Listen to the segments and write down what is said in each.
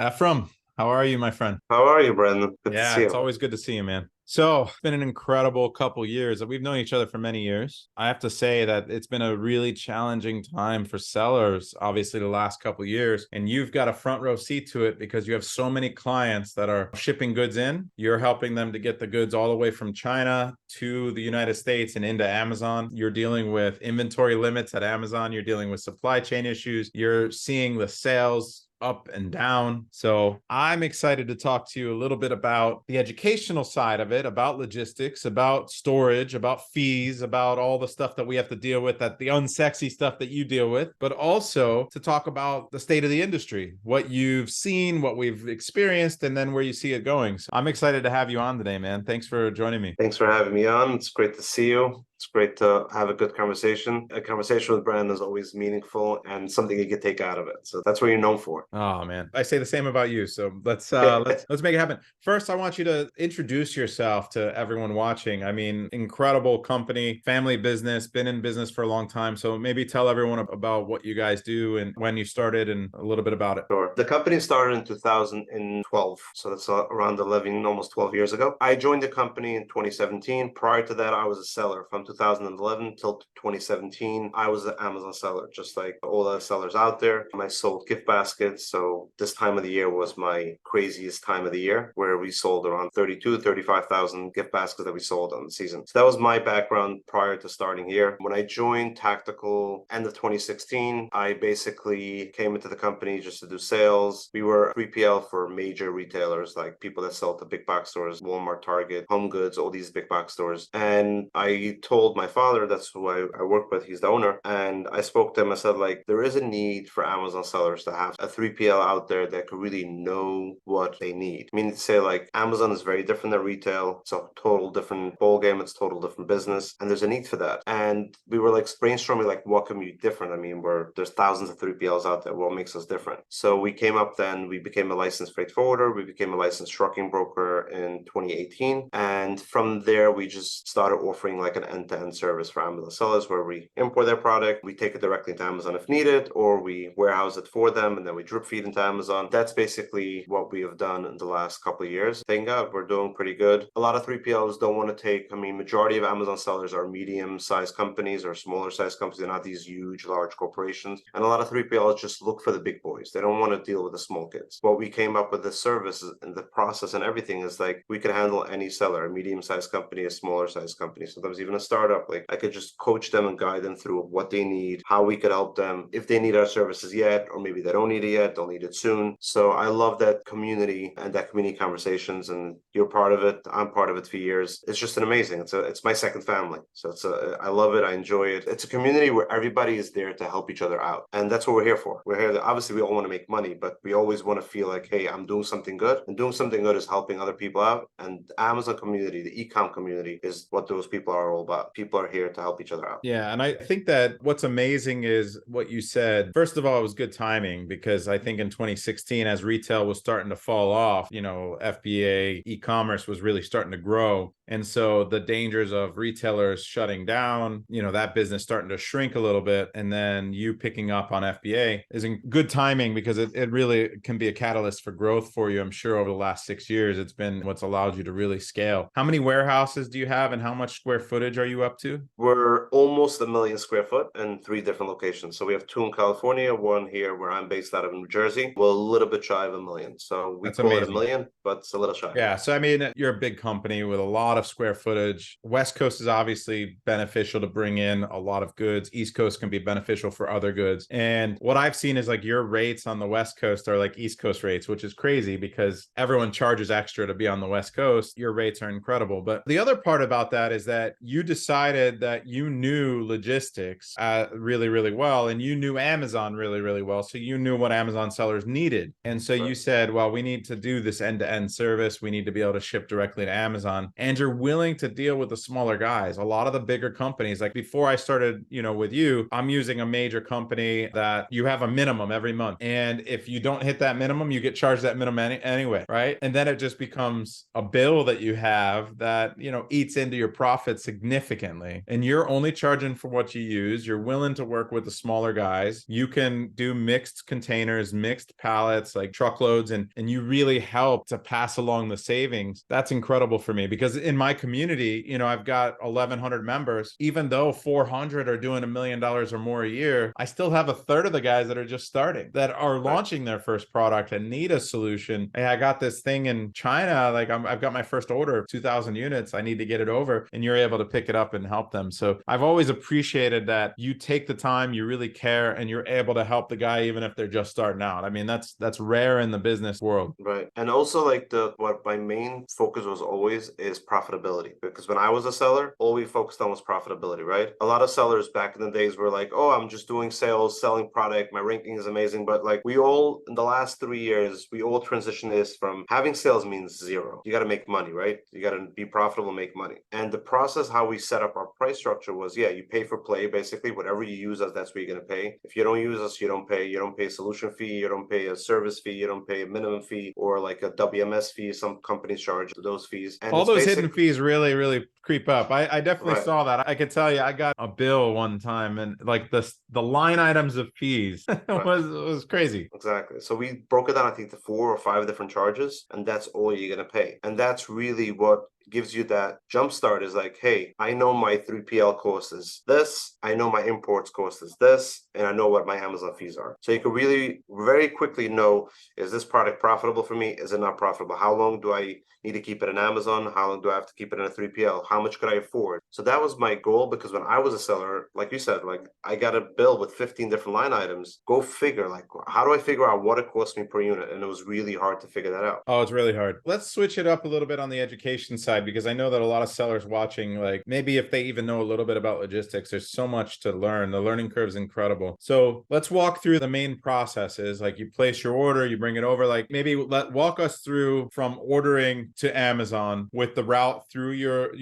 Ephraim, how are you, my friend? How are you, Brandon? Good to Yeah, see it's you. always good to see you, man. So, it's been an incredible couple years. We've known each other for many years. I have to say that it's been a really challenging time for sellers, obviously, the last couple years. And you've got a front row seat to it because you have so many clients that are shipping goods in. You're helping them to get the goods all the way from China to the United States and into Amazon. You're dealing with inventory limits at Amazon. You're dealing with supply chain issues. You're seeing the sales up and down. So I'm excited to talk to you a little bit about the educational side of it, about logistics, about storage, about fees, about all the stuff that we have to deal with, that the unsexy stuff that you deal with, but also to talk about the state of the industry, what you've seen, what we've experienced, and then where you see it going. So I'm excited to have you on today, man. Thanks for joining me. Thanks for having me on. It's great to see you. It's great to have a good conversation. A conversation with Brandon is always meaningful and something you can take out of it. So that's what you're known for. Oh man, I say the same about you. So let's make it happen. First, I want you to introduce yourself to everyone watching. I mean, incredible company, family business, been in business for a long time. So maybe tell everyone about what you guys do and when you started and a little bit about it. Sure. The company started in 2012, so that's around 11, almost 12 years ago. I joined the company in 2017. Prior to that, I was a seller from 2011 till 2017. I was an Amazon seller, just like all the sellers out there. I sold gift baskets, so this time of the year was my craziest time of the year, where we sold around 35,000 gift baskets that we sold on the season. So that was my background prior to starting here. When I joined Tactical end of 2016, I basically came into the company just to do sales. We were 3PL for major retailers, like people that sell to big box stores, Walmart, Target, Home Goods, all these big box stores. And I told my father, that's who I work with, he's the owner, and I spoke to him. I said, like, there is a need for Amazon sellers to have a 3PL out there that could really know what they need. Meaning to say, like, Amazon is very different than retail. It's a total different ball game. It's total different business, and there's a need for that. And we were like brainstorming, like, what can be different? I mean, there's thousands of 3PLs out there. What makes us different? So we came up then. We became a licensed freight forwarder. We became a licensed trucking broker in 2018, and from there we just started offering like an end-to-end service for Amazon sellers, where we import their product, we take it directly into Amazon if needed, or we warehouse it for them, and then we drip feed into Amazon. That's basically what we have done in the last couple of years. Thank God, we're doing pretty good. A lot of 3PLs don't want to take, I mean, majority of Amazon sellers are medium-sized companies or smaller-sized companies. They're not these huge, large corporations. And a lot of 3PLs just look for the big boys. They don't want to deal with the small kids. What we came up with the service and the process and everything is like we can handle any seller, a medium-sized company, a smaller-sized company, sometimes even a startup. Like I could just coach them and guide them through what they need, how we could help them if they need our services yet, or maybe they don't need it yet, they'll need it soon. So I love that community and that community conversations, and you're part of it. I'm part of it for years. It's just an amazing. It's my second family. So I love it. I enjoy it. It's a community where everybody is there to help each other out, and that's what we're here for. We're here. Obviously, we all want to make money, but we always want to feel like, hey, I'm doing something good, and doing something good is helping other people out. And the Amazon community, the e-com community, is what those people are all about. People are here to help each other out. Yeah, and I think that what's amazing is what you said. First of all, it was good timing because I think in 2016, as retail was starting to fall off, FBA e-commerce was really starting to grow. And so the dangers of retailers shutting down, that business starting to shrink a little bit, and then you picking up on FBA is in good timing because it really can be a catalyst for growth for you. I'm sure over the last 6 years, it's been what's allowed you to really scale. How many warehouses do you have and how much square footage are you up to? We're almost 1 million square foot in 3 different locations. So we have two in California, one here where I'm based out of New Jersey. We're a little bit shy of 1 million. So we That's call it a amazing. million, but it's a little shy. Yeah. So, I mean, you're a big company with a lot of square footage. West Coast is obviously beneficial to bring in a lot of goods. East Coast can be beneficial for other goods. And what I've seen is like your rates on the West Coast are like East Coast rates, which is crazy because everyone charges extra to be on the West Coast. Your rates are incredible. But the other part about that is that you decided that you knew logistics really, really well, and you knew Amazon really, really well. So you knew what Amazon sellers needed. And so you said, well, we need to do this end-to-end service. We need to be able to ship directly to Amazon. And you're willing to deal with the smaller guys. A lot of the bigger companies, like before I started, with you, I'm using a major company that you have a minimum every month. And if you don't hit that minimum, you get charged that minimum anyway, right? And then it just becomes a bill that you have that, eats into your profit significantly. And you're only charging for what you use. You're willing to work with the smaller guys. You can do mixed containers, mixed pallets, like truckloads, and you really help to pass along the savings. That's incredible for me because in my community, I've got 1,100 members. Even though 400 are doing $1 million or more a year, I still have a third of the guys that are just starting, that are launching their first product and need a solution. Hey, I got this thing in China, like I've got my first order of 2,000 units. I need to get it over, and you're able to pick it up and help them. So I've always appreciated that you take the time, you really care, and you're able to help the guy even if they're just starting out. I mean, that's rare in the business world. Right. And also like what my main focus was always is profitability. Because when I was a seller, all we focused on was profitability, right? A lot of sellers back in the days were like, oh, I'm just doing sales, selling product, my ranking is amazing. But like we all, in the last 3 years, we all transitioned this from having sales means zero. You got to make money, right? You got to be profitable, make money. And the process, how we set up our price structure was, yeah, you pay for play, basically. Whatever you use us, that's what you're going to pay. If you don't use us, you don't pay. You don't pay a solution fee. You don't pay a service fee. You don't pay a minimum fee or like a WMS fee. Some companies charge those fees. And all those hidden fees really, really creep up. I definitely saw that. I could tell you, I got a bill one time, and like the line items of fees was crazy. Exactly. So we broke it down, I think, to 4 or 5 different charges, and that's all you're gonna pay. And that's really what gives you that jump start, is like, hey, I know my 3PL cost is this, I know my imports cost is this, and I know what my Amazon fees are. So you can really very quickly know, is this product profitable for me? Is it not profitable? How long do I need to keep it in Amazon? How long do I have to keep it in a 3PL? How much could I afford? So that was my goal, because when I was a seller, like you said, like I got a bill with 15 different line items. Go figure, like, how do I figure out what it costs me per unit? And it was really hard to figure that out. Oh, it's really hard. Let's switch it up a little bit on the education side, because I know that a lot of sellers watching, like maybe if they even know a little bit about logistics, there's so much to learn. The learning curve is incredible. So let's walk through the main processes. Like you place your order, you bring it over, like maybe walk us through from ordering to Amazon with the route through your,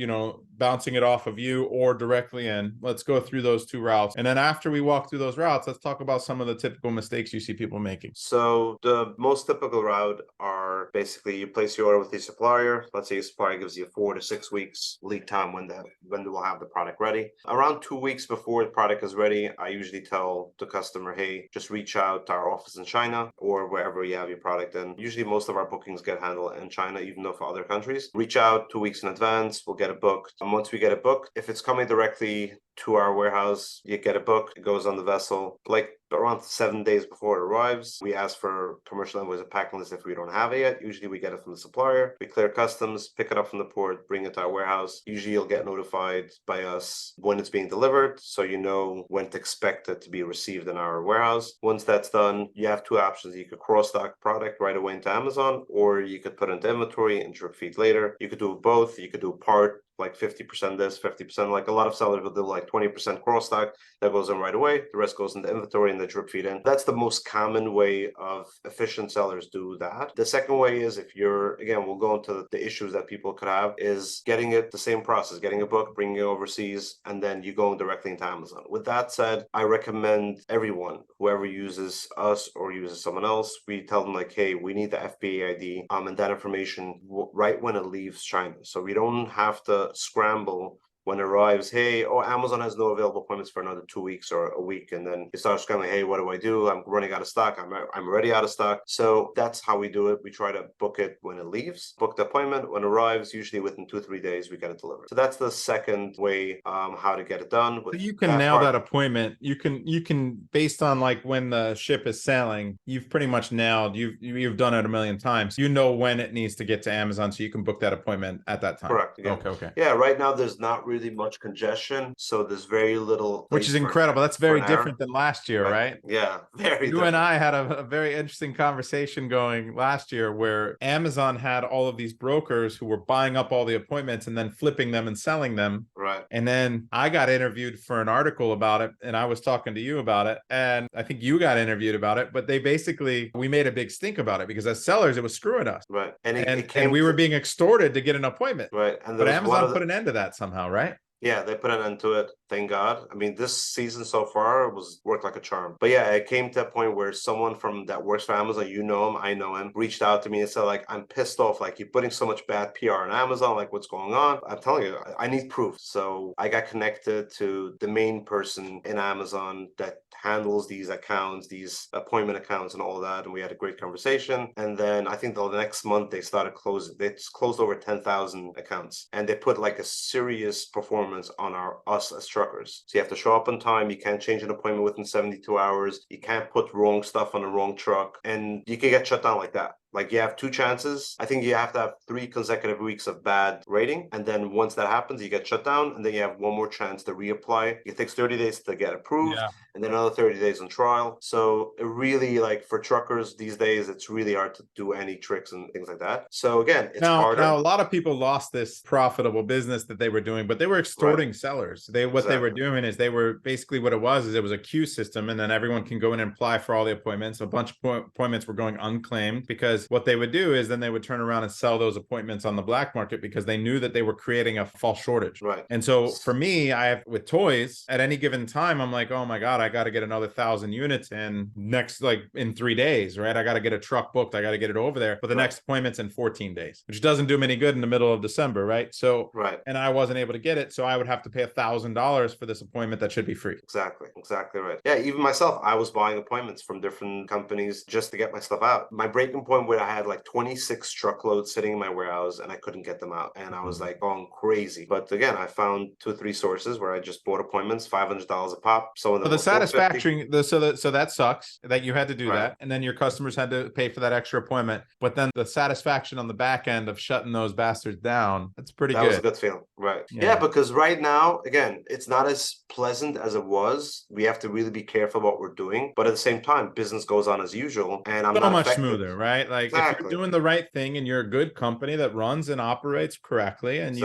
bouncing it off of you or directly in. Let's go through those two routes. And then after we walk through those routes, let's talk about some of the typical mistakes you see people making. So the most typical route are basically you place your order with the supplier. Let's say your supplier gives you 4 to 6 weeks lead time when they will have the product ready. Around 2 weeks before the product is ready, I usually tell the customer, hey, just reach out to our office in China or wherever you have your product. And usually most of our bookings get handled in China, even though for other countries. Reach out 2 weeks in advance, we'll get it booked. And once we get it booked, if it's coming directly to our warehouse, you get it booked, it goes on the vessel. Like around 7 days before it arrives, we ask for commercial invoice and packing list if we don't have it yet. Usually we get it from the supplier. We clear customs, pick it up from the port, bring it to our warehouse. Usually you'll get notified by us when it's being delivered, so you know when to expect it to be received in our warehouse. Once that's done, you have 2 options. You could cross-dock product right away into Amazon, or you could put it into inventory and drip feed later. You could do both. You could do part, like 50% this, 50%, like a lot of sellers will do like 20% cross stock that goes in right away. The rest goes into inventory and the drip feed in. That's the most common way of efficient sellers do that. The second way is, if you're, again, we'll go into the issues that people could have, is getting it the same process, getting a book, bringing it overseas, and then you go directly into Amazon. With that said, I recommend everyone, whoever uses us or uses someone else, we tell them like, hey, we need the FBA ID and that information right when it leaves China. So we don't have to scramble when it arrives. Hey, Amazon has no available appointments for another 2 weeks or a week, and then you start scrambling. Hey, what do? I'm running out of stock. I'm already out of stock. So that's how we do it. We try to book it when it leaves, book the appointment. When it arrives, usually within 2-3 days, we get it delivered. So that's the second way how to get it done. So you can nail that appointment. You can based on like when the ship is sailing, you've pretty much nailed. You've done it a million times. You know when it needs to get to Amazon, so you can book that appointment at that time. Correct. Yeah. Okay. Yeah. Right now, there's not really much congestion, so there's very little Which place is incredible. That's for very an error. different than last year, Right. right? Yeah, very You and different. I had a very interesting conversation going last year where Amazon had all of these brokers who were buying up all the appointments and then flipping them and selling them. Right. And then I got interviewed for an article about it, and I was talking to you about it. And I think you got interviewed about it, but we made a big stink about it because as sellers, it was screwing us. Right. And it And came we were to being extorted to get an appointment. right. And there But was one Amazon of put the an end to that somehow, right? yeah, they put an end to it. Thank God. I mean, this season so far was worked like a charm. But yeah, it came to a point where someone from that works for Amazon, you know him, I know him, reached out to me and said, like, I'm pissed off. Like, you're putting so much bad PR on Amazon. Like, what's going on? I'm telling you, I need proof. So I got connected to the main person in Amazon that handles these accounts, these appointment accounts, and all that. And we had a great conversation. And then I think the next month they started closing. They closed over 10,000 accounts, and they put like a serious performance on us as truckers. So you have to show up on time. You can't change an appointment within 72 hours. You can't put wrong stuff on the wrong truck, and you can get shut down like that. Like you have two chances. I think you have to have 3 consecutive weeks of bad rating. And then once that happens, you get shut down. And then you have one more chance to reapply. It takes 30 days to get approved. Yeah. And then another 30 days on trial. So it really, like for truckers these days, it's really hard to do any tricks and things like that. So again, it's harder. Now a lot of people lost this profitable business that they were doing, but they were extorting sellers. What they were doing is they were basically what it was a queue system, and then everyone can go in and apply for all the appointments. A bunch of appointments were going unclaimed because what they would do is then they would turn around and sell those appointments on the black market because they knew that they were creating a false shortage. Right. And so for me, I have with toys at any given time, I'm like, oh my God, I got to get another 1,000 units in in 3 days, right? I got to get a truck booked. I got to get it over there. But the next appointment's in 14 days, which doesn't do me any good in the middle of December, right? So, and I wasn't able to get it. So I would have to pay $1,000 for this appointment that should be free. Exactly right. Yeah, even myself, I was buying appointments from different companies just to get my stuff out. My breaking point where I had like 26 truckloads sitting in my warehouse and I couldn't get them out. And I was like going crazy. But again, I found 2 or 3 sources where I just bought appointments, $500 a pop. Some of them the satisfaction, so that sucks that you had to do that. And then your customers had to pay for that extra appointment. But then the satisfaction on the back end of shutting those bastards down, that's pretty good. That was a good feeling. Right. Yeah, because right now, again, it's not as pleasant as it was. We have to really be careful what we're doing. But at the same time, business goes on as usual. And I'm so not much affected. Smoother, right? Like if you're doing the right thing and you're a good company that runs and operates correctly and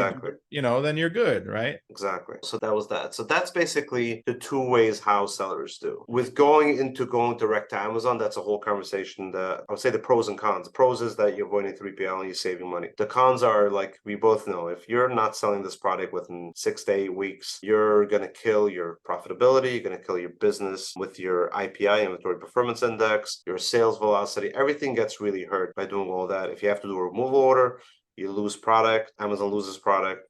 you know, then you're good, right? Exactly. So that was that. So that's basically the 2 ways how sellers do. With going direct to Amazon, that's a whole conversation that I would say the pros and cons. The pros is that you're avoiding 3PL and you're saving money. The cons are, like we both know, if you're not selling this product within 6 to 8 weeks, you're going to kill your profitability. You're going to kill your business with your IPI, inventory performance index, your sales velocity. Everything gets really hurt by doing all that. If you have to do a removal order, you lose product, Amazon loses product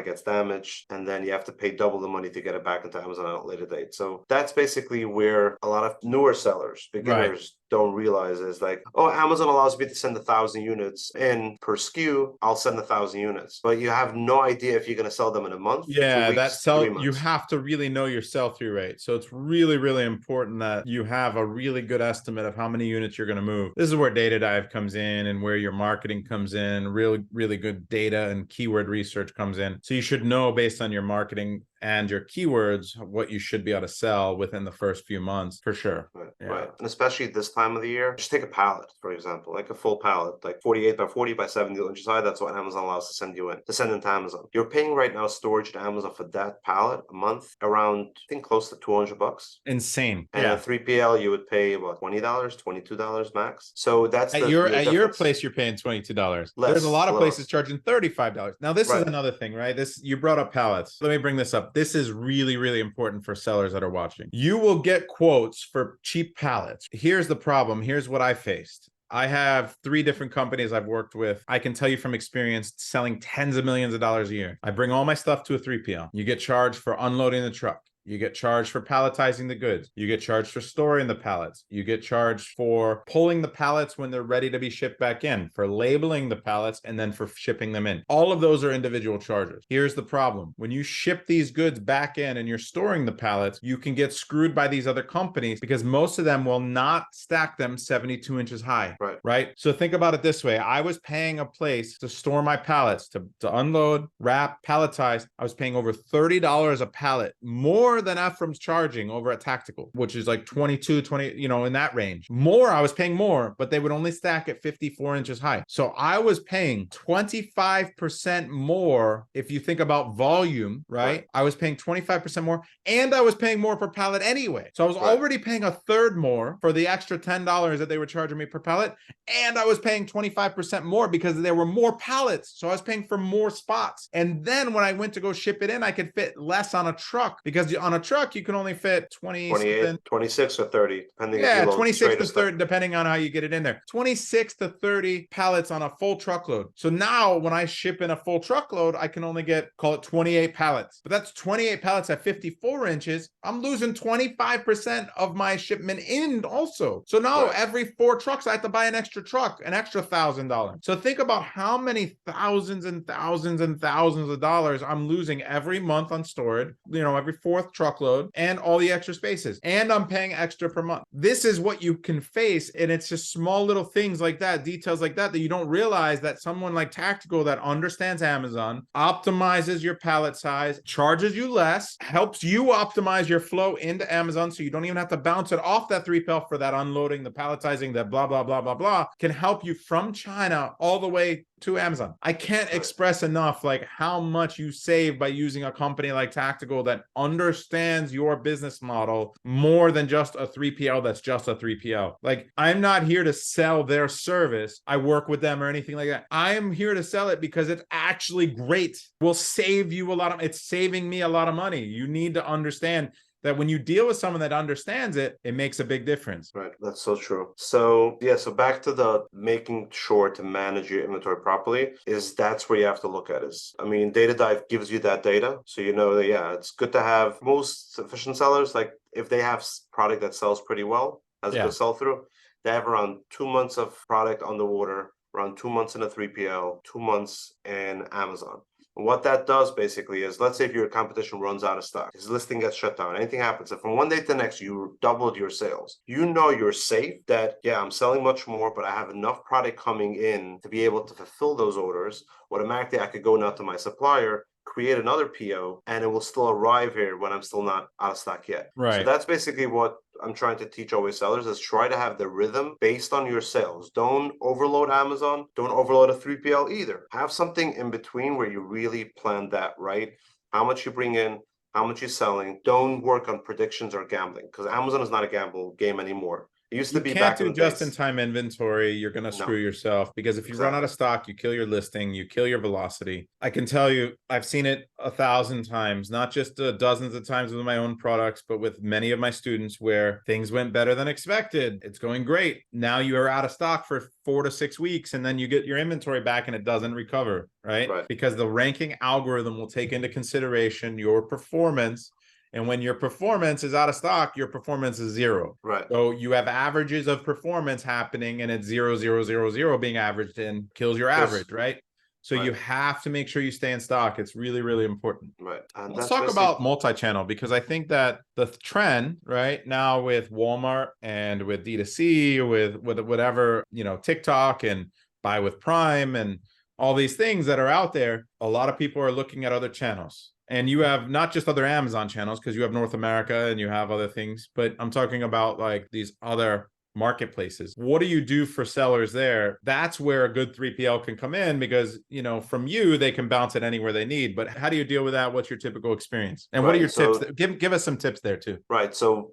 gets damaged, and then you have to pay double the money to get it back into Amazon at a later date. So that's basically where a lot of newer sellers, beginners, don't realize is like, oh, Amazon allows me to send 1,000 units in per SKU. I'll send 1,000 units, but you have no idea if you're going to sell them in a month. Yeah, 2 weeks, 3 months. You have to really know your sell-through rate. So it's really, really important that you have a really good estimate of how many units you're going to move. This is where data dive comes in and where your marketing comes in. Really, really good data and keyword research comes in. So you should know based on your marketing and your keywords what you should be able to sell within the first few months, for sure. Right. And especially this time of the year, just take a pallet, for example, like a full pallet, like 48 by 40 by 70 inches high. That's what Amazon allows to send into Amazon. You're paying right now storage at Amazon for that pallet a month around, I think, close to $200. Insane. And a 3PL, you would pay about $20, $22 max. So that's at your place, you're paying $22. There's a lot of places charging $35. Now, this is another thing, right? You brought up pallets. Let me bring this up. This is really, really important for sellers that are watching. You will get quotes for cheap pallets. Here's the problem. Here's what I faced. I have 3 different companies I've worked with. I can tell you from experience, selling tens of millions of dollars a year. I bring all my stuff to a 3PL. You get charged for unloading the truck. You get charged for palletizing the goods. You get charged for storing the pallets. You get charged for pulling the pallets when they're ready to be shipped back in, for labeling the pallets, and then for shipping them in. All of those are individual charges. Here's the problem. When you ship these goods back in and you're storing the pallets, you can get screwed by these other companies because most of them will not stack them 72 inches high. Right? So think about it this way. I was paying a place to store my pallets, to unload, wrap, palletize. I was paying over $30 a pallet, more than Ephraim's charging over at Tactical, which is like 22, 20, in that range. I was paying more, but they would only stack at 54 inches high. So I was paying 25% more if you think about volume, right? I was paying 25% more, and I was paying more per pallet anyway. So I was already paying a third more for the extra $10 that they were charging me per pallet, and I was paying 25% more because there were more pallets. So I was paying for more spots. And then when I went to go ship it in, I could fit less on a truck, because on a truck, you can only fit 28, 26 or 30, depending if you load 26 to 30, stuff. depending on how you get it in there. 26 to 30 pallets on a full truckload. So now when I ship in a full truckload, I can only call it 28 pallets. But that's 28 pallets at 54 inches. I'm losing 25% of my shipment in also. So now every 4 trucks, I have to buy an extra truck, an extra $1,000. So think about how many thousands and thousands and thousands of dollars I'm losing every month on storage, every 4th truckload, and all the extra spaces. And I'm paying extra per month. This is what you can face. And it's just small little things like that, details like that you don't realize, that someone like Tactical that understands Amazon, optimizes your pallet size, charges you less, helps you optimize your flow into Amazon so you don't even have to bounce it off that 3PL for that unloading, the palletizing, that blah, blah, blah, blah, blah, can help you from China all the way to Amazon. I can't express enough like how much you save by using a company like Tactical that understands your business model more than just a 3PL that's just a 3PL. Like, I'm not here to sell their service. I work with them or anything like that. I am here to sell it because it's actually great. Will save you a lot of, it's saving me a lot of money. You need to understand that when you deal with someone that understands it, it makes a big difference. Right. That's so true. So yeah, so back to the making sure to manage your inventory properly, that's where you have to look at is, Data Dive gives you that data. So that, it's good to have. Most efficient sellers, like if they have product that sells pretty well, has a good sell through, they have around 2 months of product on the water, around 2 months in a 3PL, 2 months in Amazon. And what that does basically is, let's say if your competition runs out of stock, his listing gets shut down, anything happens, if from one day to the next you doubled your sales, you're safe that, I'm selling much more, but I have enough product coming in to be able to fulfill those orders. Automatically, I could go now to my supplier, create another PO, and it will still arrive here when I'm still not out of stock yet. Right. So that's basically what I'm trying to teach always sellers, is try to have the rhythm based on your sales. Don't overload Amazon. Don't overload a 3PL either. Have something in between where you really plan that right. How much you bring in, how much you're selling. Don't work on predictions or gambling, because Amazon is not a gamble game anymore. It used to be back in the days. You can't do just-in-time inventory. You're going to screw yourself, because if you run out of stock, you kill your listing, you kill your velocity. I can tell you, I've seen it 1,000 times, not just dozens of times with my own products, but with many of my students, where things went better than expected. It's going great. Now you are out of stock for 4 to 6 weeks, and then you get your inventory back and it doesn't recover, right? Because the ranking algorithm will take into consideration your performance. And when your performance is out of stock, your performance is 0. Right. So you have averages of performance happening, and it's 0, 0, 0, 0 being averaged in, kills your average, right? So you have to make sure you stay in stock. It's really, really important. Right. And let's talk about multi-channel, because I think that the trend right now with Walmart and with D2C, with whatever, TikTok and Buy with Prime and all these things that are out there, a lot of people are looking at other channels. And you have not just other Amazon channels, because you have North America and you have other things, but I'm talking about like these other marketplaces. What do you do for sellers there? That's where a good 3PL can come in, because, from you, they can bounce it anywhere they need. But how do you deal with that? What's your typical experience? And what are your tips? Give us some tips there too. Right. So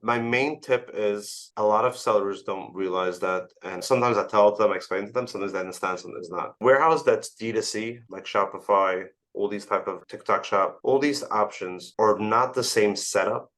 my main tip is, a lot of sellers don't realize that. And sometimes I tell them, I explain to them, sometimes they understand, sometimes not. Warehouse that's D2C, like Shopify, all these type of TikTok shop, all these options are not the same setup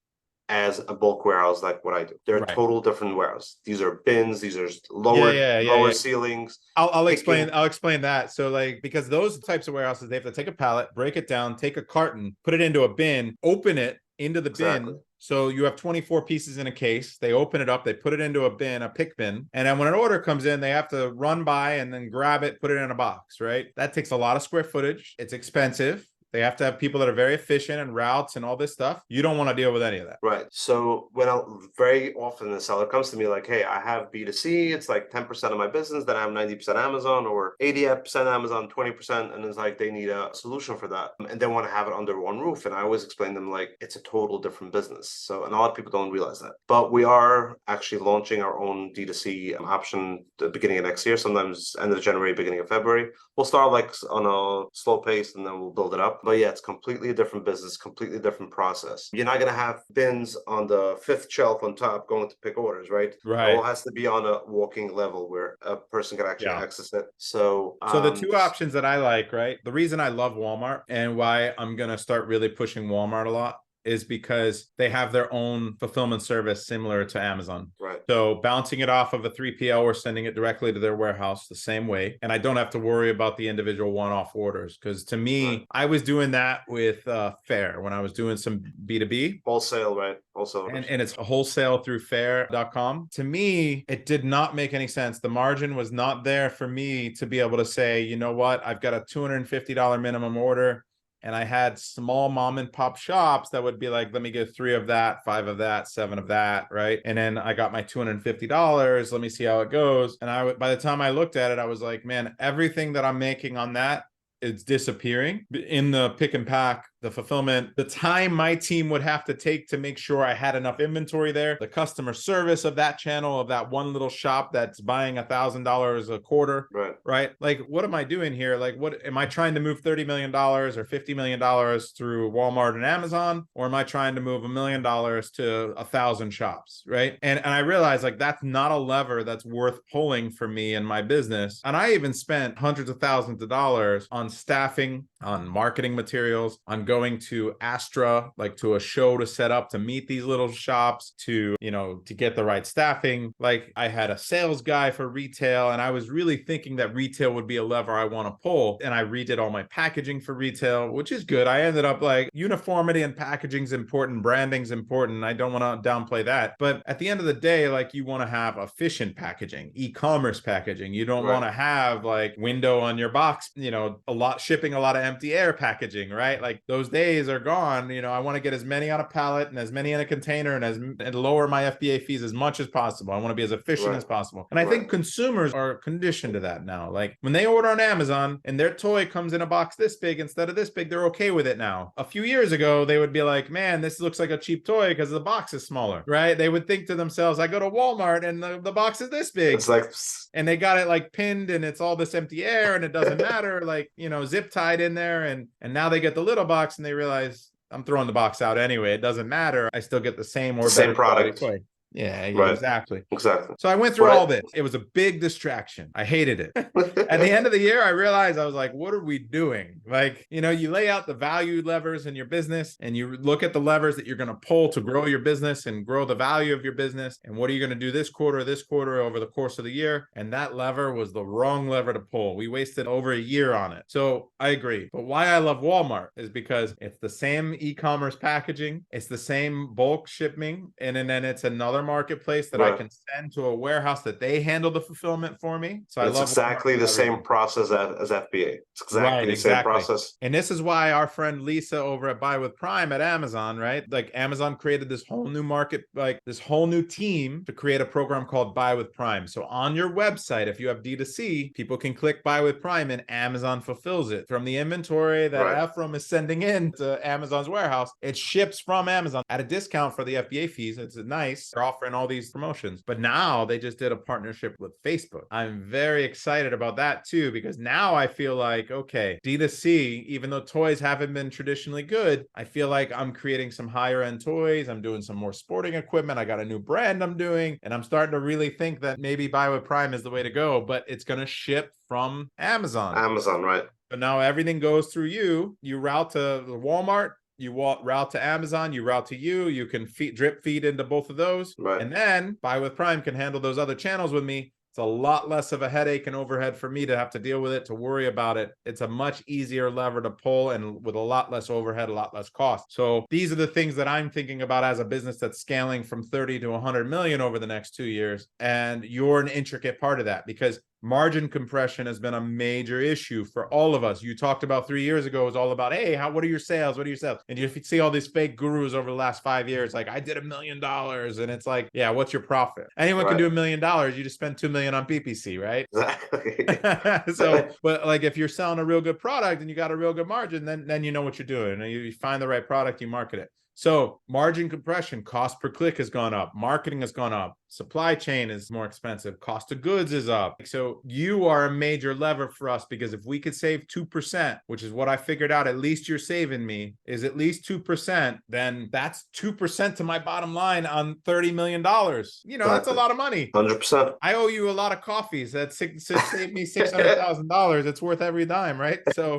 as a bulk warehouse like what I do. They're total different warehouse. These are bins, these are lower ceilings. I'll explain that. So because those types of warehouses, they have to take a pallet, break it down, take a carton, put it into a bin, open it, into the Exactly. bin. So you have 24 pieces in a case. They open it up, they put it into a bin, a pick bin. And then when an order comes in, they have to run by and then grab it, put it in a box, right? That takes a lot of square footage. It's expensive. They have to have people that are very efficient and routes and all this stuff. You don't want to deal with any of that. Right. So when very often the seller comes to me like, hey, I have B2C, it's like 10% of my business, then I have 90% Amazon or 80% Amazon, 20%. And it's like they need a solution for that. And they want to have it under one roof. And I always explain them like it's a total different business. So, and a lot of people don't realize that. But we are actually launching our own D2C option the beginning of next year, sometimes end of January, beginning of February. We'll start like on a slow pace and then we'll build it up. But yeah, it's completely a different business, completely different process. You're not going to have bins on the fifth shelf on top going to pick orders, right? It all Right. has to be on a walking level where a person can actually Yeah. access it. So, So the two options that I like, right? The reason I love Walmart and why I'm going to start really pushing Walmart a lot is because they have their own fulfillment service similar to Amazon. right. So bouncing it off of a 3PL or sending it directly to their warehouse the same way. And I don't have to worry about the individual one-off orders. Because to me, Right. I was doing that with Fair when I was doing some B2B. Wholesale, right? Wholesale. And it's wholesale through fair.com. To me, it did not make any sense. The margin was not there for me to be able to say, you know what, I've got a $250 minimum order. And I had small mom and pop shops that would be like, let me get 3 of that, 5 of that, 7 of that, right? And then I got my $250. Let me see how it goes. And by the time I looked at it, I was like, man, everything that I'm making on that is disappearing in the pick and pack, the fulfillment, the time my team would have to take to make sure I had enough inventory there, the customer service of that channel, of that one little shop that's buying $1,000 a quarter, right? Like, what am I doing here? Like, what am I trying to move $30 million or $50 million through Walmart and Amazon? Or am I trying to move $1 million to 1,000 shops, right? And I realized like that's not a lever that's worth pulling for me in my business. And I even spent hundreds of thousands of dollars on staffing, on marketing materials, on going to Astra, like to a show to set up to meet these little shops, to, you know, to get the right staffing. Like I had a sales guy for retail, and I was really thinking that retail would be a lever I want to pull. And I redid all my packaging for retail, which is good. I ended up like uniformity and packaging is important, branding's important. I don't want to downplay that. But at the end of the day, like you want to have efficient packaging, e-commerce packaging. You don't want to have like window on your box, you know, shipping a lot of empty air packaging, right? Like those days are gone. You know, I want to get as many on a pallet and as many in a container and lower my FBA fees as much as possible. I want to be as efficient as possible. And I think consumers are conditioned to that now. Like when they order on Amazon and their toy comes in a box this big instead of this big, they're okay with it now. A few years ago, they would be like, man, this looks like a cheap toy because the box is smaller, right? They would think to themselves, I go to Walmart and the box is this big. It's like, and they got it like pinned and it's all this empty air and it doesn't matter, like, you know, zip tied in there. And now they get the little box and they realize I'm throwing the box out anyway. It doesn't matter. I still get the same or better quality toy. Yeah, exactly. So I went through all this. It was a big distraction. I hated it. At the end of the year, I realized I was like, what are we doing? Like, you know, you lay out the value levers in your business and you look at the levers that you're going to pull to grow your business and grow the value of your business. And what are you going to do this quarter over the course of the year? And that lever was the wrong lever to pull. We wasted over a year on it. So I agree. But why I love Walmart is because it's the same e-commerce packaging. It's the same bulk shipping. And then it's another marketplace that I can send to a warehouse that they handle the fulfillment for me. So I love exactly the same process as FBA. It's exactly the same process. And this is why our friend Lisa over at Buy with Prime at Amazon, right? Like Amazon created this whole new market, like this whole new team to create a program called Buy with Prime. So on your website, if you have D2C, people can click Buy with Prime and Amazon fulfills it from the inventory that Ephraim is sending in to Amazon's warehouse. It ships from Amazon at a discount for the FBA fees. It's nice. They're offering all these promotions. But now they just did a partnership with Facebook. I'm very excited about that too, because now I feel like, okay, D2C, even though toys haven't been traditionally good, I feel like I'm creating some higher end toys. I'm doing some more sporting equipment. I got a new brand I'm doing, and I'm starting to really think that maybe Buy with Prime is the way to go, but it's going to ship from Amazon. But now everything goes through you. You route to Walmart, you route to Amazon, you route to you can drip feed into both of those. And then Buy with Prime can handle those other channels with me. It's a lot less of a headache and overhead for me to have to deal with it, to worry about it. It's a much easier lever to pull and with a lot less overhead, a lot less cost. So these are the things that I'm thinking about as a business that's scaling from 30 to 100 million over the next 2 years. And you're an intricate part of that, because margin compression has been a major issue for all of us. You talked about 3 years ago, it was all about, hey, what are your sales? What are your sales? And you see all these fake gurus over the last 5 years, like, I did $1 million. And it's like, yeah, what's your profit? Anyone can do $1 million. You just spend 2 million on PPC, right? Exactly. So, but like, if you're selling a real good product and you got a real good margin, then you know what you're doing. And you find the right product, you market it. So margin compression, cost per click has gone up, marketing has gone up, supply chain is more expensive, cost of goods is up. So you are a major lever for us, because if we could save 2%, which is what I figured out, at least you're saving me, is at least 2%, then that's 2% to my bottom line on $30 million. You know, that's a lot of money. 100%. I owe you a lot of coffees. That saved me $600,000. It's worth every dime, right? So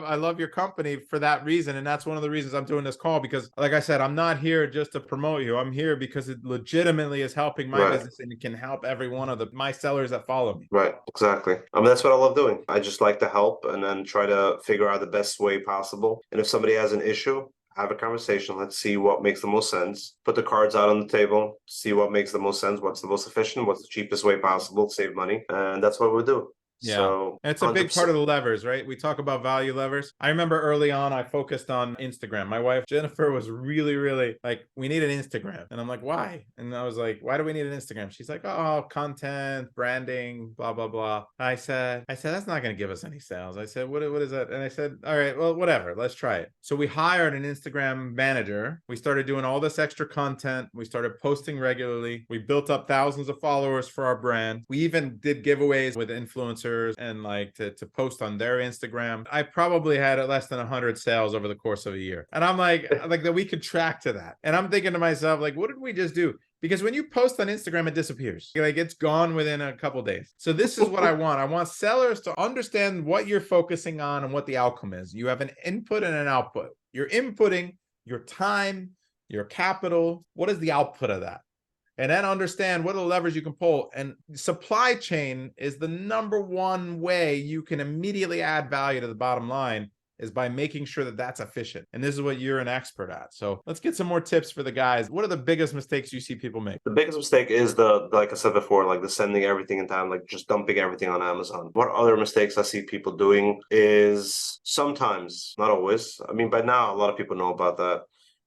I love your company for that reason. And that's one of the reasons I'm doing this call, because like I said, I'm not here just to promote you. I'm here because it legitimately is helping my business, and it can help every one of my sellers that follow me. Right, exactly. I mean, that's what I love doing. I just like to help and then try to figure out the best way possible. And if somebody has an issue, have a conversation. Let's see what makes the most sense. Put the cards out on the table, see what makes the most sense, what's the most efficient, what's the cheapest way possible to save money. And that's what we'll do. Yeah. So and it's a big part of the levers, right? We talk about value levers. I remember early on, I focused on Instagram. My wife, Jennifer, was really, really like, we need an Instagram. And I'm like, why? And I was like, why do we need an Instagram? She's like, oh, content, branding, blah, blah, blah. I said, that's not going to give us any sales. I said, what is that? And I said, all right, well, whatever, let's try it. So we hired an Instagram manager. We started doing all this extra content. We started posting regularly. We built up thousands of followers for our brand. We even did giveaways with influencers and like to post on their Instagram. I probably had less than 100 sales over the course of a year. And I'm like that we could track to that. And I'm thinking to myself, like, what did we just do? Because when you post on Instagram, it disappears. Like, it's gone within a couple days. So this is what I want. I want sellers to understand what you're focusing on and what the outcome is. You have an input and an output. You're inputting your time, your capital. What is the output of that? And then understand what are the levers you can pull. And supply chain is the number one way you can immediately add value to the bottom line, is by making sure that that's efficient. And this is what you're an expert at. So let's get some more tips for the guys. What are the biggest mistakes you see people make? The biggest mistake is like I said before, like the sending everything in time, like just dumping everything on Amazon. What other mistakes I see people doing is sometimes, not always, I mean, by now, a lot of people know about that,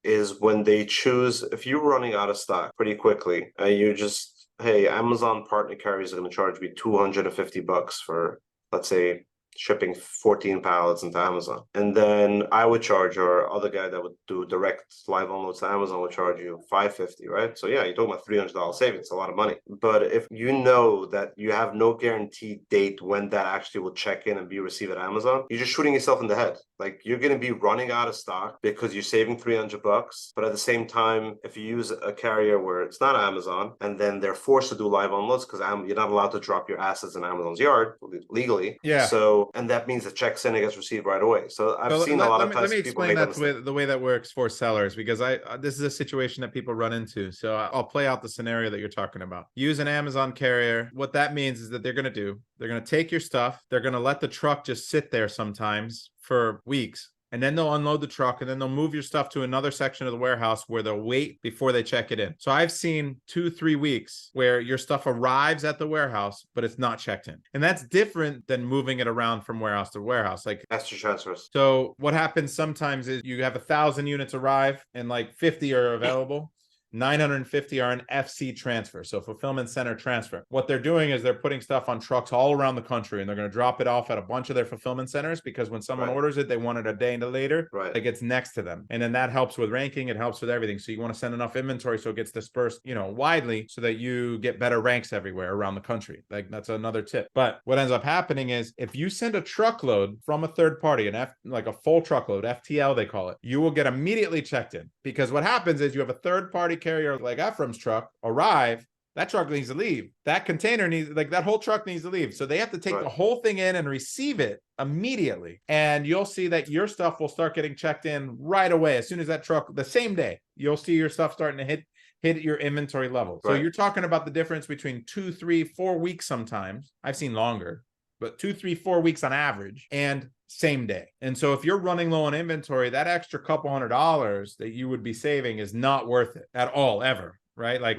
is when they choose, if you're running out of stock pretty quickly and you just, hey, Amazon partner carriers are going to charge me $250 for, let's say, shipping 14 pallets into Amazon. And then I would charge, or other guy that would do direct live unloads to Amazon would charge you $550, right? So yeah, you're talking about $300 savings, a lot of money. But if you know that you have no guaranteed date when that actually will check in and be received at Amazon, you're just shooting yourself in the head. Like, you're going to be running out of stock because you're saving $300. But at the same time, if you use a carrier where it's not Amazon, and then they're forced to do live unloads because you're not allowed to drop your assets in Amazon's yard legally. Yeah. So, and that means the check sent and gets received right away. So I've seen a lot of times people make that mistake. Let me explain the way that works for sellers, because this is a situation that people run into. So I'll play out the scenario that you're talking about. Use an Amazon carrier. What that means is that they're going to take your stuff. They're going to let the truck just sit there sometimes for weeks. And then they'll unload the truck, and then they'll move your stuff to another section of the warehouse where they'll wait before they check it in. So I've seen 2-3 weeks where your stuff arrives at the warehouse, but it's not checked in. And that's different than moving it around from warehouse to warehouse. Like, extra transfers. So what happens sometimes is you have 1,000 units arrive and like 50 are available. 950 are an FC transfer, so fulfillment center transfer. What they're doing is they're putting stuff on trucks all around the country, and they're going to drop it off at a bunch of their fulfillment centers, because when someone orders it, they want it a day later. It gets next to them, and then that helps with ranking. It helps with everything. So you want to send enough inventory so it gets dispersed, widely, so that you get better ranks everywhere around the country. Like, that's another tip. But what ends up happening is, if you send a truckload from a third party, like a full truckload, FTL they call it, you will get immediately checked in, because what happens is you have a third party carrier like Ephraim's truck arrive, that truck needs to leave. That container needs, like, that whole truck needs to leave. So they have to take the whole thing in and receive it immediately. And you'll see that your stuff will start getting checked in right away. As soon as that truck, the same day, you'll see your stuff starting to hit hit your inventory level. So Right. you're talking about the difference between 2, 3, 4 weeks sometimes. I've seen longer, but 2, 3, 4 weeks on average, and same day. And so if you're running low on inventory, that extra couple $100 that you would be saving is not worth it at all, ever. Right? Like,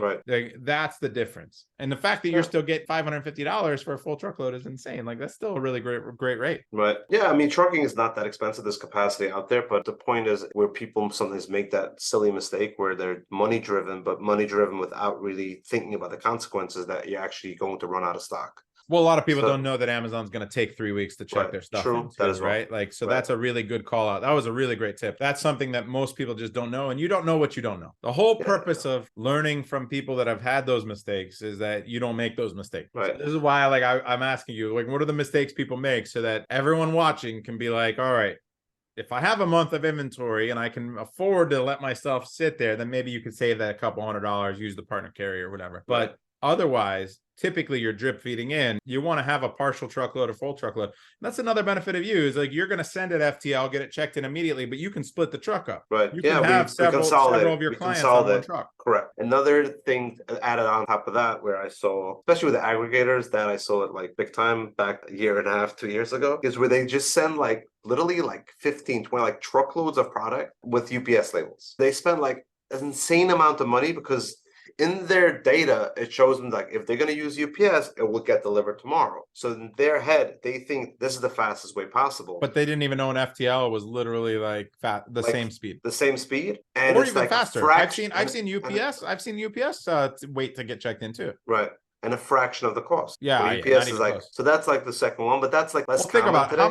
that's the difference. And the fact that you're still getting $550 for a full truckload is insane. Like, that's still a really great rate. Right. Yeah. I mean, trucking is not that expensive. There's capacity out there, but the point is where people sometimes make that silly mistake where they're money driven, but money driven without really thinking about the consequences that you're actually going to run out of stock. Well, a lot of people don't know that Amazon's going to take 3 weeks to check their stuff in, that too, as well. right? Like, so that's a really good call out. That was a really great tip. That's something that most people just don't know, and you don't know what you don't know. The whole purpose of learning from people that have had those mistakes is that you don't make those mistakes. Right. So this is why, like, I'm asking you, like, what are the mistakes people make so that everyone watching can be like, all right, if I have a month of inventory and I can afford to let myself sit there, then maybe you could save that couple $100, use the partner carrier or whatever. But otherwise, typically you're drip feeding in. You want to have a partial truckload or full truckload. And that's another benefit of you is like you're going to send it FTL, get it checked in immediately, but you can split the truck up. Right. You can have several of your clients on one truck. Correct. Another thing added on top of that, where I saw, especially with the aggregators, that I saw it like big time back a year and a half, 2 years ago, is where they just send like literally like 15, 20 like truckloads of product with UPS labels. They spend like an insane amount of money because in their data, it shows them like if they're going to use UPS, it will get delivered tomorrow. So in their head, they think this is the fastest way possible. But they didn't even know an FTL was literally like same speed. The same speed, and or it's even like faster. I've seen UPS. I've seen UPS wait to get checked in too. Right. And a fraction of the cost. Yeah, UPS is like close. So that's like the second one, but that's like less common. Think about today. how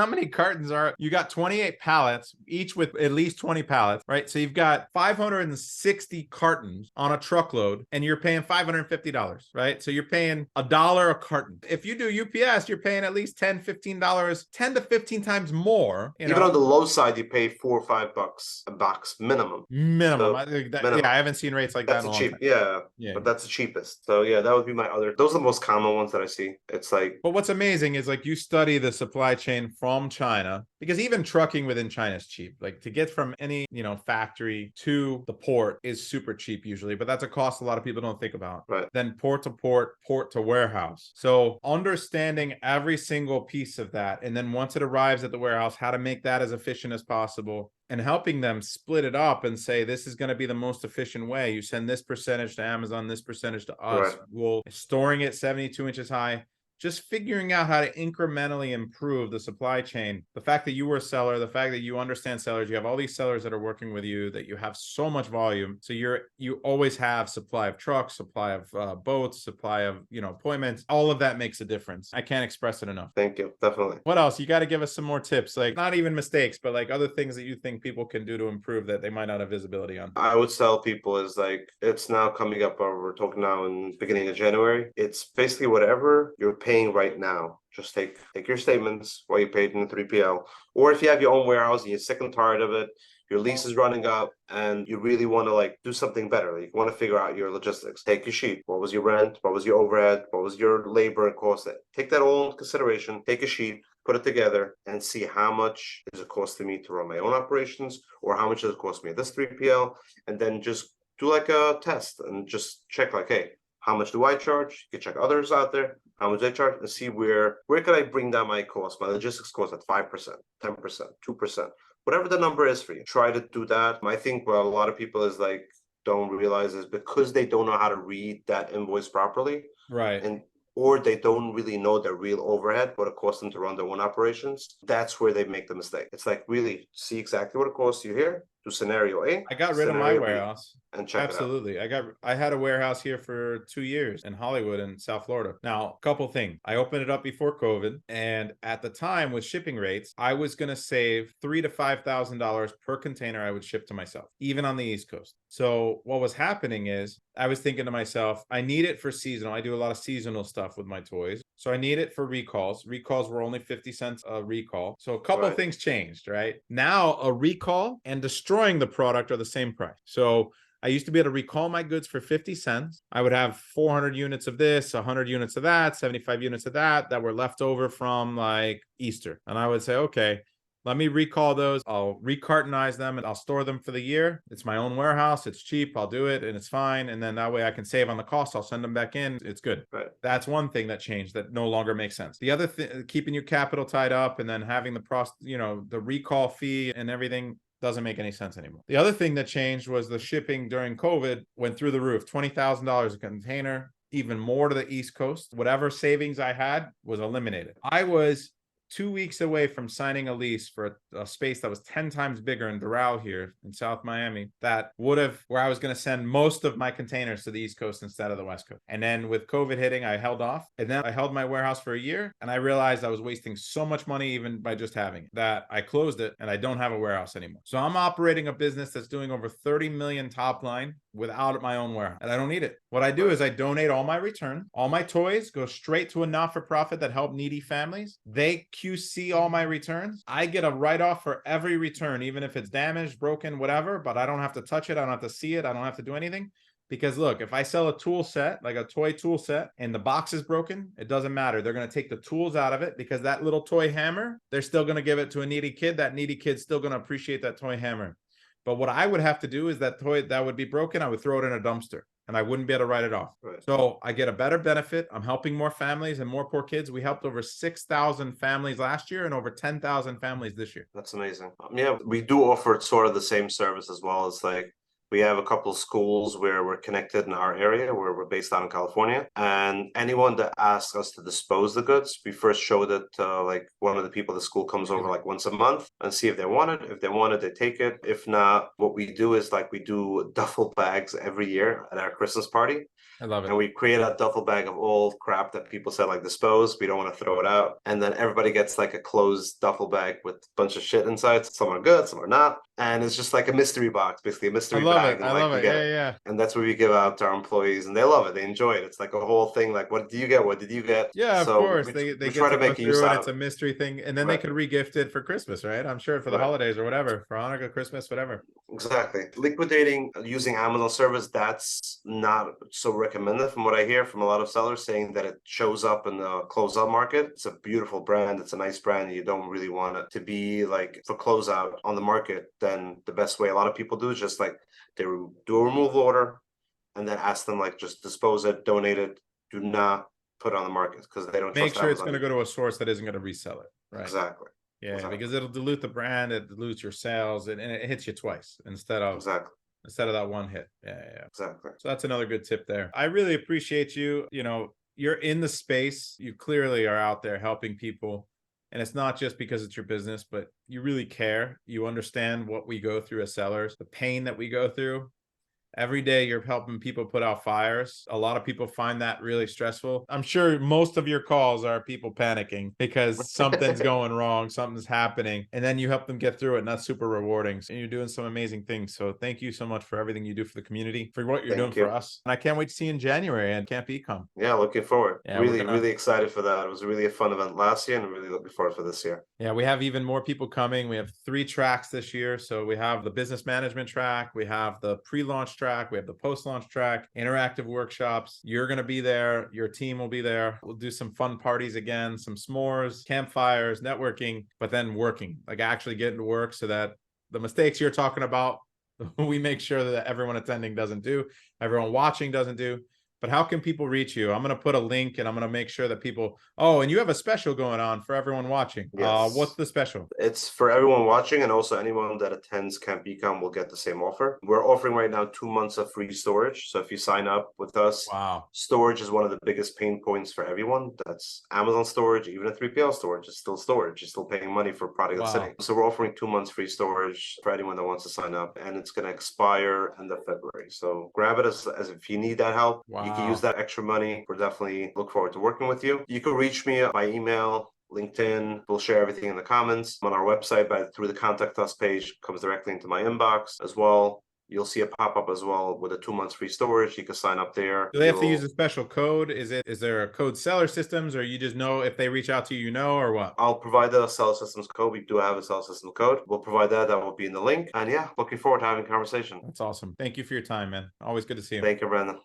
many cartons are you got 28 pallets, each with at least 20 pallets, right? So you've got 560 cartons on a truckload and you're paying $550, right? So you're paying $1 a carton. If you do UPS, you're paying at least $10 to 15 times more. Even on the low side, you pay $4 or $5 a box minimum. Minimum. minimum. Yeah, I haven't seen rates like that in a long time. Yeah, but that's the cheapest. So yeah, that would be my other. Those are the most common ones that I see. It's like. But what's amazing is like you study the supply chain from China, because even trucking within China is cheap. Like to get from any factory to the port is super cheap usually, but that's a cost a lot of people don't think about. Right. Then port to port, port to warehouse. So understanding every single piece of that, and then once it arrives at the warehouse, how to make that as efficient as possible. And helping them split it up and say, this is going to be the most efficient way. You send this percentage to Amazon, this percentage to us. Right. We'll storing it 72 inches high. Just figuring out how to incrementally improve the supply chain. The fact that you were a seller, the fact that you understand sellers, you have all these sellers that are working with you, that you have so much volume. So you always have supply of trucks, supply of boats, supply of, appointments. All of that makes a difference. I can't express it enough. Thank you. Definitely. What else? You got to give us some more tips, like not even mistakes, but like other things that you think people can do to improve that they might not have visibility on. I would tell people is like, it's now coming up, we're talking now in the beginning of January. It's basically whatever you're paying right now. Just take your statements while you paid in the 3PL. Or if you have your own warehouse and you're sick and tired of it, your lease is running up and you really want to like do something better. You want to figure out your logistics. Take your sheet. What was your rent? What was your overhead? What was your labor and cost? Take that all into consideration. Take a sheet, put it together and see how much is it costing me to run my own operations, or how much does it cost me at this 3PL, and then just do like a test and just check like, hey, how much do I charge? You can check others out there, how much they charge, and see where can I bring down my cost, my logistics cost at 5%, 10%, 2%, whatever the number is for you. Try to do that. I think what a lot of people is like don't realize is because they don't know how to read that invoice properly. Right. Or they don't really know their real overhead, what it costs them to run their own operations. That's where they make the mistake. It's like really see exactly what it costs you here, do scenario A. I got rid of my warehouse. And check Absolutely. it out. I had a warehouse here for 2 years in Hollywood and South Florida. Now, a couple things. I opened it up before COVID, and at the time with shipping rates, I was going to save $3,000 to $5,000 per container I would ship to myself, even on the East Coast. So what was happening is I was thinking to myself, I need it for seasonal. I do a lot of seasonal stuff with my toys. So I need it for recalls. Recalls were only 50 cents a recall. So a couple of things changed, right? Now a recall and destroying the product are the same price. So I used to be able to recall my goods for 50 cents. I would have 400 units of this, 100 units of that, 75 units of that were left over from like Easter. And I would say, okay, let me recall those. I'll recartonize them and I'll store them for the year. It's my own warehouse. It's cheap. I'll do it and it's fine. And then that way I can save on the cost. I'll send them back in. It's good. Right. That's one thing that changed that no longer makes sense. The other thing, keeping your capital tied up and then having the recall fee and everything doesn't make any sense anymore. The other thing that changed was the shipping during COVID went through the roof. $20,000 a container, even more to the East Coast. Whatever savings I had was eliminated. I was 2 weeks away from signing a lease for a space that was 10 times bigger in Doral here in South Miami that where I was going to send most of my containers to the East Coast instead of the West Coast. And then with COVID hitting, I held off. And then I held my warehouse for a year and I realized I was wasting so much money even by just having it that I closed it and I don't have a warehouse anymore. So I'm operating a business that's doing over 30 million top line without my own warehouse. And I don't need it. What I do is I donate all my return. All my toys go straight to a not-for-profit that help needy families. They QC all my returns. I get a write-off for every return, even if it's damaged, broken, whatever, but I don't have to touch it. I don't have to see it. I don't have to do anything. Because look, if I sell a tool set, like a toy tool set, and the box is broken, it doesn't matter. They're going to take the tools out of it because that little toy hammer, they're still going to give it to a needy kid. That needy kid's still going to appreciate that toy hammer. But what I would have to do is that toy that would be broken, I would throw it in a dumpster and I wouldn't be able to write it off. Right. So I get a better benefit. I'm helping more families and more poor kids. We helped over 6,000 families last year and over 10,000 families this year. That's amazing. Yeah, we do offer sort of the same service as well. It's like we have a couple of schools where we're connected in our area where we're based out in California. And anyone that asks us to dispose the goods, we first show that like one of the people at the school comes over like once a month and see if they want it. If they want it, they take it. If not, what we do is like we do duffel bags every year at our Christmas party. I love it. And we create a duffel bag of all crap that people said like dispose. We don't want to throw it out. And then everybody gets like a closed duffel bag with a bunch of shit inside. Some are good, some are not. And it's just like a mystery box, basically a mystery bag. I love it. Yeah. And that's what we give out to our employees, and they love it. They enjoy it. It's like a whole thing. Like, what do you get? What did you get? Yeah, of course. They we get try to to go make use through it. out It's a mystery thing. And then Right. they could re-gift it for Christmas, right? I'm sure for the Right. holidays or whatever, for Hanukkah, Christmas, whatever. Exactly. Liquidating using Amazon service, that's not so recommended from what I hear from a lot of sellers saying that it shows up in the closeout market. It's a beautiful brand. It's a nice brand. You don't really want it to be like for closeout on the market. Then the best way a lot of people do is just like they do a removal order and then ask them like just dispose it, donate it. Do not put it on the market because they don't Make trust sure it's Amazon. going to go to a source that isn't going to resell it. Right. Exactly. Yeah, Exactly. because it'll dilute the brand, it dilutes your sales, and it hits you twice instead of that one hit. Yeah. Exactly. So that's another good tip there. I really appreciate you. You know, you're in the space. You clearly are out there helping people. And it's not just because it's your business, but you really care. You understand what we go through as sellers, the pain that we go through. Every day you're helping people put out fires. A lot of people find that really stressful. I'm sure most of your calls are people panicking because something's going wrong, something's happening, and then you help them get through it, and that's super rewarding. So you're doing some amazing things. So thank you so much for everything you do for the community, for what you're doing for us. And I can't wait to see you in January at Camp Ecom. Yeah, looking forward. Yeah, really excited for that. It was really a fun event last year and really looking forward for this year. Yeah, we have even more people coming. We have 3 tracks this year. So we have the business management track, we have the pre-launch track, we have the post-launch track, interactive workshops. You're going to be there. Your team will be there. We'll do some fun parties again, some s'mores, campfires, networking, but then working, like actually getting to work so that the mistakes you're talking about, we make sure that everyone attending doesn't do, everyone watching doesn't do. But how can people reach you? I'm going to put a link and I'm going to make sure that people, and you have a special going on for everyone watching. Yes. What's the special? It's for everyone watching, and also anyone that attends Camp Ecom will get the same offer. We're offering right now 2 months of free storage. So if you sign up with us, storage is one of the biggest pain points for everyone. That's Amazon storage, even a 3PL storage is still storage. You're still paying money for a product that's sitting. So we're offering 2 months free storage for anyone that wants to sign up, and it's going to expire end of February. So grab it as if you need that help. You can use that extra money. We're definitely look forward to working with you. You can reach me by email, LinkedIn. We'll share everything in the comments on our website through the contact us page. Comes directly into my inbox as well. You'll see a pop-up as well with a 2 months free storage. You can sign up there. Do they have to use a special code? Is there a code seller systems, or you just know if they reach out to you, or what? I'll provide the seller systems code. We do have a seller system code. We'll provide that. That will be in the link. And yeah, looking forward to having a conversation. That's awesome. Thank you for your time, man. Always good to see you. Thank you, Brandon.